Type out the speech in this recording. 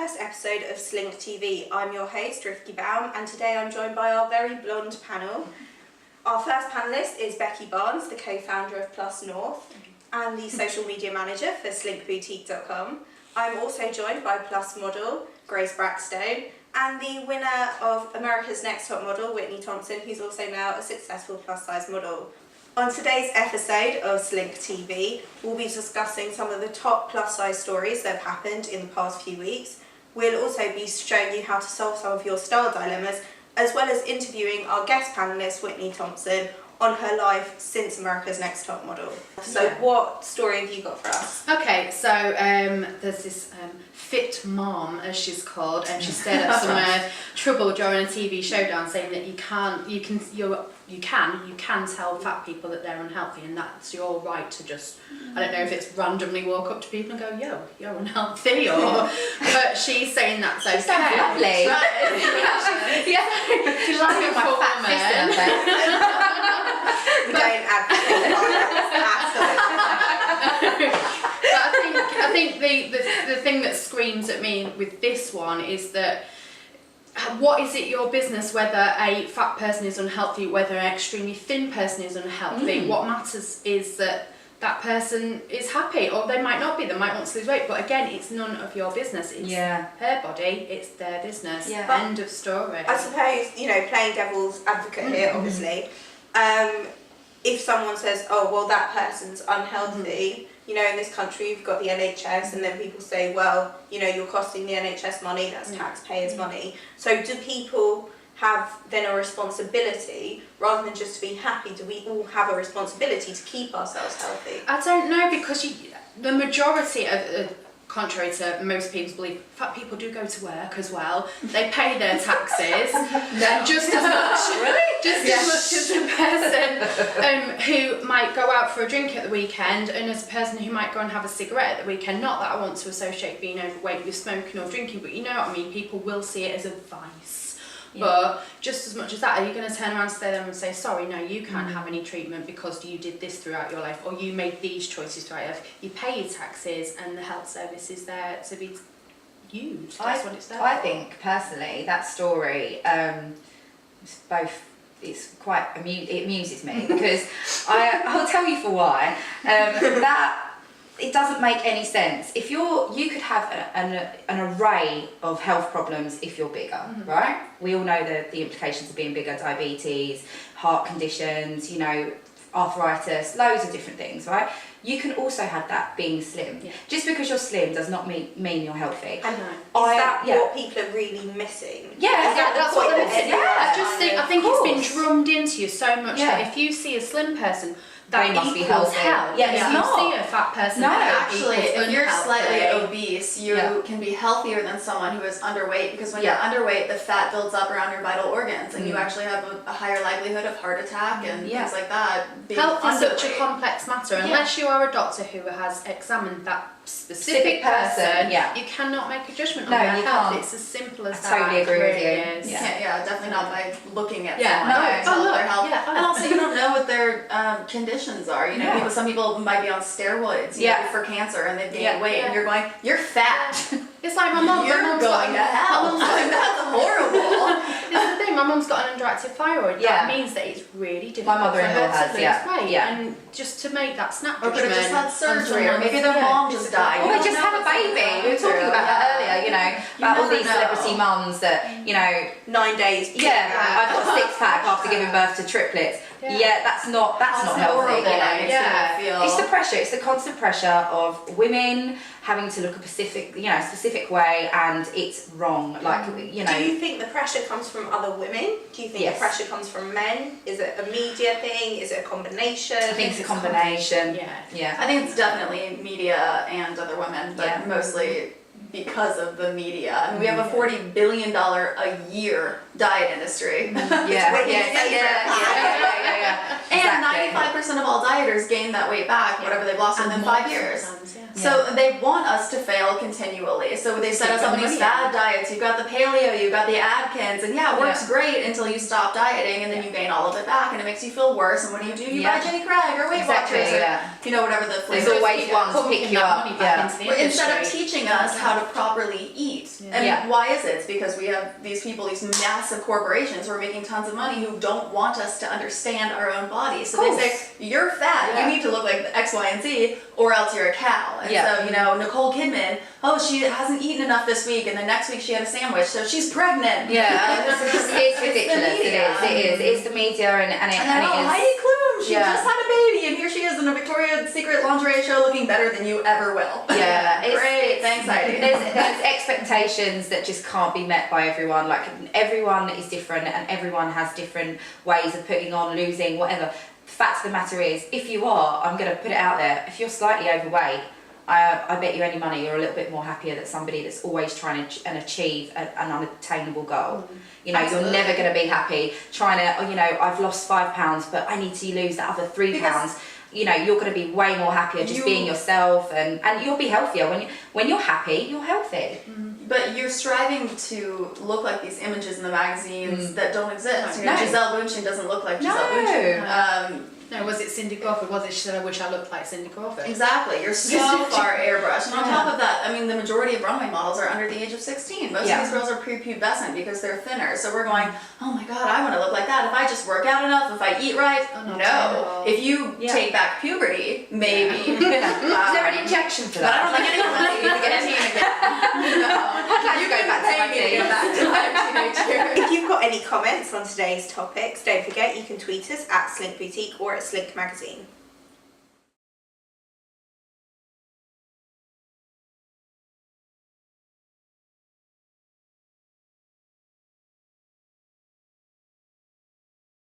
first episode of SLiNK TV. I'm your host, Rifki Baum, and today I'm joined by our very blonde panel. Our first panellist is Becky Barnes, the co-founder of Plus North and the social media manager for SLiNKboutique.com. I'm also joined by Plus model, Grace Brackstone, and the winner of America's Next Top Model, Whitney Thompson, who's also now a successful plus-size model. On today's episode of SLiNK TV, we'll be discussing some of the top plus-size stories that have happened in the past few weeks. We'll also be showing you how to solve some of your style dilemmas, as well as interviewing our guest panellist, Whitney Thompson, on her life since America's Next Top Model. So what story have you got for us? Okay, so there's this fit mom, as she's called, and she stirred up some trouble during a TV showdown, saying that you can tell fat people that they're unhealthy, and that's your right to just, I don't know if it's randomly walk up to people and go, yo, you're unhealthy, or, but she's saying that's okay. She sounds lovely. Yeah, she's like a my fat sister. We don't advocate But I think the thing that screams at me with this one is that what is it your business whether a fat person is unhealthy, whether an extremely thin person is unhealthy? What matters is that that person is happy, or they might not be, they might want to lose weight, but again, it's none of your business. It's her body, it's their business. End of story. I suppose, playing devil's advocate here, obviously, if someone says, oh, well, that person's unhealthy, in this country you've got the NHS, and then people say, well, you're costing the NHS money, that's taxpayers' money. So do people have then a responsibility, rather than just to be happy, do we all have a responsibility to keep ourselves healthy? I don't know, because the majority of, contrary to most people's belief, fat people do go to work as well. They pay their taxes, just as much as a person who might go out for a drink at the weekend, and as a person who might go and have a cigarette at the weekend. Not that I want to associate being overweight with smoking or drinking, but you know what I mean. People will see it as a vice. Yeah. But just as much as that, are you going to turn around to them and say, sorry, no, you can't have any treatment because you did this throughout your life, or you made these choices throughout your life? You pay your taxes, and the health service is there to be used. That's what it's there I for. think, personally, that story, it's quite, it amuses me, because I'll tell you for why, that it doesn't make any sense. If you could have an array of health problems if you're bigger, right? We all know the implications of being bigger: diabetes, heart conditions, arthritis, loads of different things, right? You can also have that being slim. Yeah. Just because you're slim does not mean you're healthy. I know. Is that what people are really missing? That's what they're missing. I think it's been drummed into you so much that if you see a slim person, that they must be equals healthy. health. Yeah, if you see a fat person, actually, if you're unhealthy. slightly obese, you can be healthier than someone who is underweight, because when you're underweight, the fat builds up around your vital organs, and you actually have a higher likelihood of heart attack and things like that. Health is such a complex matter. Unless you are a doctor who has examined that specific person, you cannot make a judgment on their health. It's as simple as that. I totally agree with you. You can't, definitely not by looking at someone to tell their health. And also, you don't know what their conditions are. Some people might be on steroids for cancer, and they've gained weight, and you're going, you're fat. It's like my mum. You're going to hell. That's horrible. It's the thing. My mum's got an underactive thyroid. That means that it's really difficult. My mother-in-law has. And just to make that snap judgment. Or could have just had surgery, or maybe their mom just died. Or they just had a baby. We were talking about that earlier. About all these celebrity mums that 9 days. I've got a six-pack after giving birth to triplets. That's not healthy. It's the pressure. It's the constant pressure of women having to look a specific way, and it's wrong. Do you think the pressure comes from other women? Do you think the pressure comes from men? Is it a media thing? Is it a combination? I think it's a combination. I think it's definitely media and other women, but mostly because of the media. I mean, we have a $40 billion a year diet industry. And 95% of all dieters gain that weight back, whatever they've lost within 5 years. So they want us to fail continually. So they set us up on these fad diets. You've got the paleo, you've got the Atkins, and it works great until you stop dieting, and then you gain all of it back, and it makes you feel worse. And what do? You buy Jenny Craig or Weight Watchers, or whatever the flavor. There's always one to pick you up. Instead of teaching us how to properly eat. And why is it? It's because we have these people, these massive corporations who are making tons of money who don't want us to understand our own bodies. So they say, you're fat, you need to look like X, Y, and Z, or else you're a cow. And so, Nicole Kidman, she hasn't eaten enough this week, and then next week she had a sandwich, so she's pregnant. Yeah, it's ridiculous. It is. It's the media, and it is. Heidi Klum, she just had a baby, and here she is in a Victoria's Secret lingerie show looking better than you ever will. Yeah, great. Thanks, Heidi. There's expectations that just can't be met by everyone. Like, everyone is different, and everyone has different ways of putting on, losing, whatever. The fact of the matter is, if you are, I'm going to put it out there, if you're slightly overweight, I bet you any money you're a little bit more happier than somebody that's always trying to achieve an unattainable goal. You're never going to be happy trying to, I've lost 5 pounds, but I need to lose that other 3 pounds. You're going to be way more happier just being yourself, and you'll be healthier. When you're happy, you're healthy. But you're striving to look like these images in the magazines that don't exist. Giselle Bündchen doesn't look like Giselle Bündchen. No, was it Cindy Crawford? Was it she said, I wish I looked like Cindy Crawford? Exactly. You're so far airbrushed. And on top of that, the majority of runway models are under the age of 16. Most of these girls are prepubescent because they're thinner. So we're going, oh my God, I want to look like that. If I just work out enough, if I eat right. No. If you take back puberty, maybe. Is there an injection for that? But I don't think anyone wants to get a teen again. No. You can pay me to go back to my teenage years. If you've got any comments on today's topics, don't forget you can tweet us at SLiNK Boutique or at SLiNK Magazine.